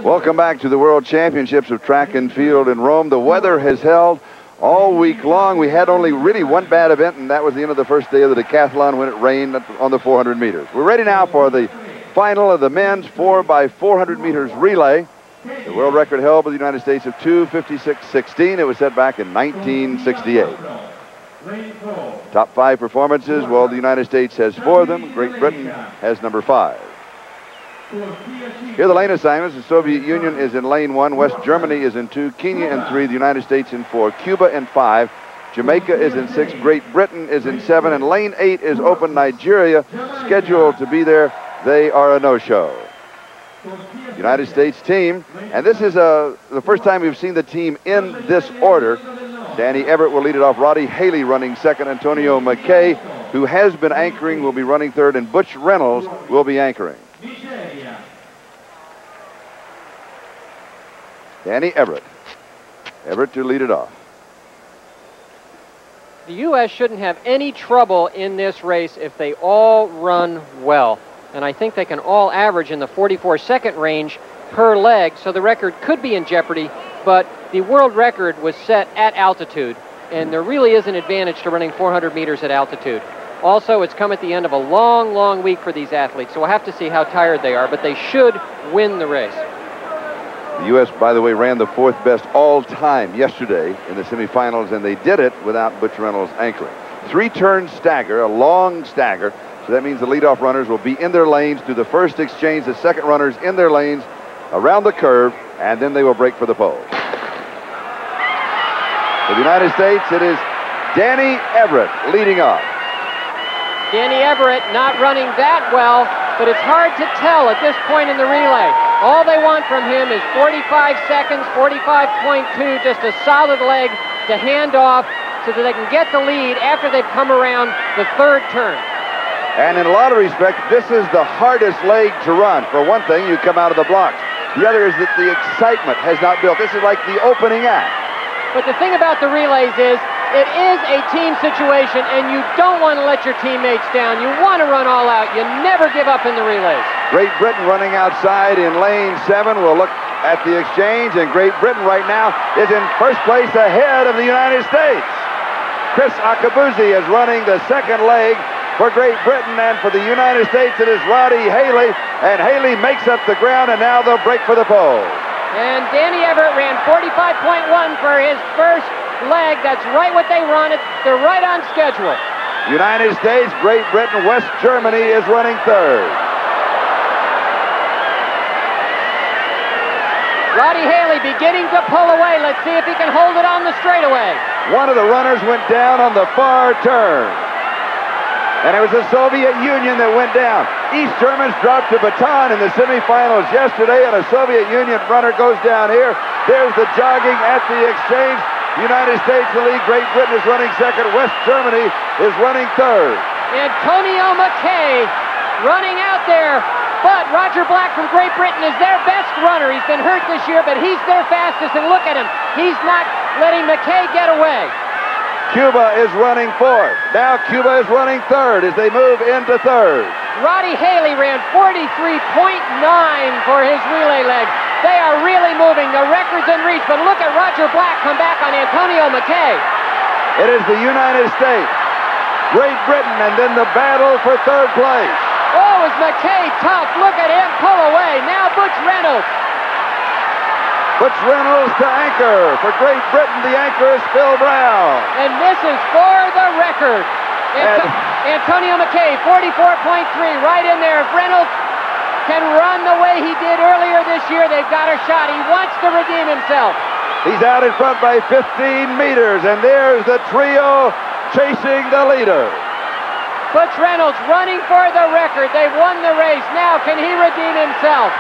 Welcome back to the World Championships of Track and Field in Rome. The weather has held all week long. We had only really one bad event, and that was the end of the first day of the decathlon when it rained on the 400 meters. We're ready now for the final of the men's 4x400 meters relay. The world record held by the United States of 2:56.16. It was set back in 1968. Top 5 performances. Well, the United States has 4 of them. Great Britain has number 5. Here are the lane assignments. The Soviet Union is in lane 1. West Germany is in 2. Kenya in 3. The United States in 4. Cuba in 5. Jamaica is in 6. Great Britain is in 7. And lane 8 is open. Nigeria scheduled to be there. They are a no-show. United States team, and this is the first time we've seen the team in this order. Danny Everett will lead it off. Roddie Haley running second. Antonio McKay, who has been anchoring, will be running third. And Butch Reynolds will be anchoring. Danny Everett. Everett to lead it off. The U.S. shouldn't have any trouble in this race if they all run well. And I think they can all average in the 44-second range per leg, so the record could be in jeopardy, but the world record was set at altitude, and there really is an advantage to running 400 meters at altitude. Also, it's come at the end of a long, long week for these athletes, so we'll have to see how tired they are, but they should win the race. The U.S., by the way, ran the 4th best all-time yesterday in the semifinals, and they did it without Butch Reynolds anchoring. 3-turn stagger, a long stagger. So that means the leadoff runners will be in their lanes through the first exchange, the second runners in their lanes around the curve, and then they will break for the pole. For the United States, it is Danny Everett leading off. Danny Everett not running that well, but it's hard to tell at this point in the relay. All they want from him is 45 seconds, 45.2, just a solid leg to hand off so that they can get the lead after they've come around the 3rd turn. And in a lot of respects, this is the hardest leg to run. For one thing, you come out of the blocks. The other is that the excitement has not built. This is like the opening act. But the thing about the relays is, it is a team situation, and you don't want to let your teammates down. You want to run all out. You never give up in the relays. Great Britain running outside in lane 7. We'll look at the exchange, and Great Britain right now is in first place ahead of the United States. Kriss Akabusi is running the second leg for Great Britain, and for the United States, it is Roddie Haley, and Haley makes up the ground, and now they'll break for the pole. And Danny Everett ran 45.1 for his first leg. That's right what they wanted. They're right on schedule. United States, Great Britain, West Germany is running 3rd. Roddie Haley beginning to pull away. Let's see if he can hold it on the straightaway. One of the runners went down on the far turn. And it was the Soviet Union that went down. East Germans dropped a baton in the semifinals yesterday, and a Soviet Union runner goes down here. There's the jogging at the exchange. United States in the lead. Great Britain is running second. West Germany is running 3rd. Antonio McKay running out there, but Roger Black from Great Britain is their best runner. He's been hurt this year, but he's their fastest, and look at him. He's not letting McKay get away. Cuba is running 4th. Now Cuba is running 3rd as they move into 3rd. Roddie Haley ran 43.9 for his relay leg. They are really moving. The record's in reach, but look at Roger Black come back on Antonio McKay. It is the United States, Great Britain, and then the battle for 3rd place. Oh, is McKay tough? Look at him pull away. Now Butch Reynolds. Butch Reynolds to anchor. For Great Britain, the anchor is Phil Brown. And this is for the record. Antonio McKay, 44.3, right in there. If Reynolds can run the way he did earlier this year, they've got a shot. He wants to redeem himself. He's out in front by 15 meters, and there's the trio chasing the leader. Butch Reynolds running for the record. They've won the race. Now, can he redeem himself?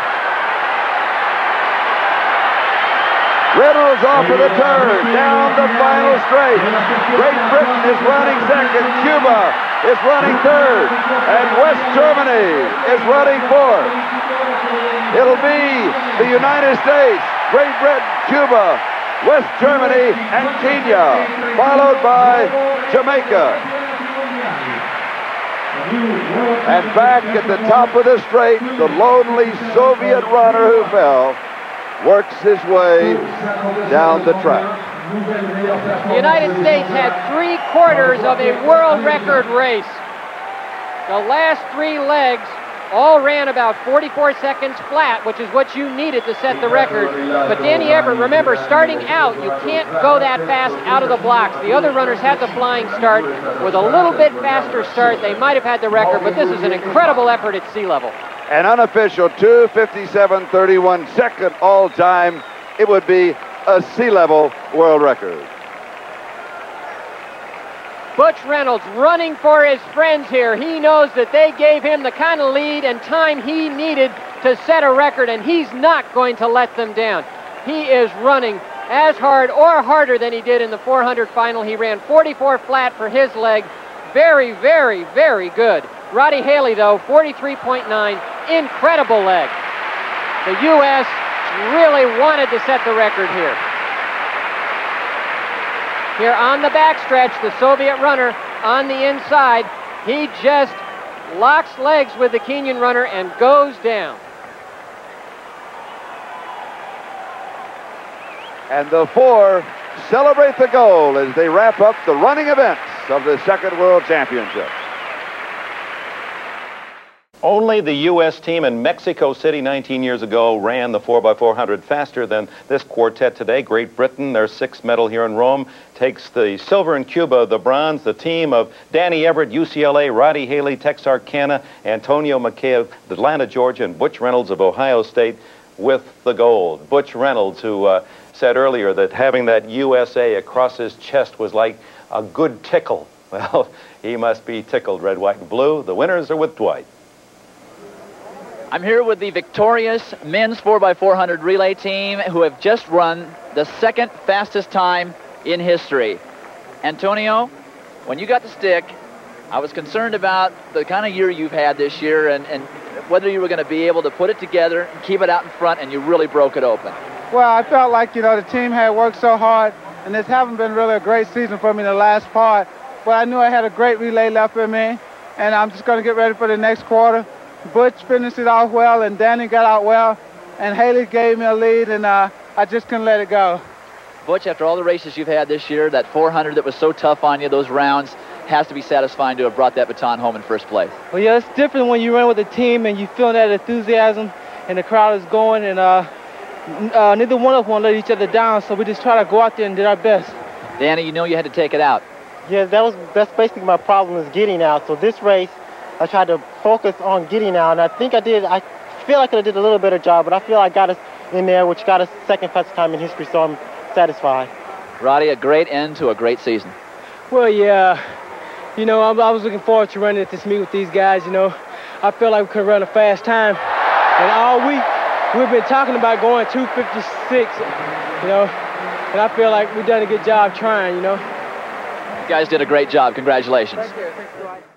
Reynolds off of the turn, down the final straight. Great Britain is running second. Cuba is running 3rd. And West Germany is running 4th. It'll be the United States, Great Britain, Cuba, West Germany, and Kenya, followed by Jamaica. And back at the top of the straight, the lonely Soviet runner who fell works his way down the track. The United States had 3/4 of a world record race. The last 3 legs all ran about 44 seconds flat, which is what you needed to set the record. But Danny Everett, remember, starting out, you can't go that fast out of the blocks. The other runners had the flying start. With a little bit faster start, they might have had the record, but this is an incredible effort at sea level. An unofficial 2:57.31 second all-time. It would be a sea level world record. Butch Reynolds running for his friends here. He knows that they gave him the kind of lead and time he needed to set a record, and he's not going to let them down. He is running as hard or harder than he did in the 400 final. He ran 44 flat for his leg. Very, very, very good. Roddie Haley, though, 43.9. Incredible leg. The U.S. really wanted to set the record here. Here on the backstretch, the Soviet runner on the inside, he just locks legs with the Kenyan runner and goes down. And the 4 celebrate the goal as they wrap up the running events of the Second World Championship. Only the U.S. team in Mexico City 19 years ago ran the 4x400 faster than this quartet today. Great Britain, their 6th medal here in Rome, takes the silver in Cuba, the bronze. The team of Danny Everett, UCLA, Roddie Haley, Texarkana, Antonio McKay of Atlanta, Georgia, and Butch Reynolds of Ohio State with the gold. Butch Reynolds, who said earlier that having that USA across his chest was like a good tickle. Well, he must be tickled. Red, white, and blue. The winners are with Dwight. I'm here with the victorious men's 4x400 relay team who have just run the 2nd fastest time in history. Antonio, when you got the stick, I was concerned about the kind of year you've had this year and whether you were going to be able to put it together and keep it out in front, and you really broke it open. Well, I felt like, the team had worked so hard, and this hasn't been really a great season for me in the last part, but I knew I had a great relay left in me, and I'm just going to get ready for the next quarter. Butch finished it off well, and Danny got out well, and Haley gave me a lead, and I just couldn't let it go. Butch, after all the races you've had this year, that 400 that was so tough on you, those rounds, has to be satisfying to have brought that baton home in first place. Well, yeah, it's different when you run with a team and you feel that enthusiasm, and the crowd is going, and neither one of us want to let each other down, so we just try to go out there and did our best. Danny, you know you had to take it out. Yeah, that's basically my problem, is getting out. So this race, I tried to focus on getting out, and I think I did. I feel like I did a little better job, but I feel I got us in there, which got us 2nd fastest time in history, so I'm satisfied. Roddie, a great end to a great season. Well, yeah, I was looking forward to running at this meet with these guys. I felt like we could run a fast time, and all week we've been talking about going 2:56, and I feel like we've done a good job trying, You guys did a great job. Congratulations. Thank you. Thank you.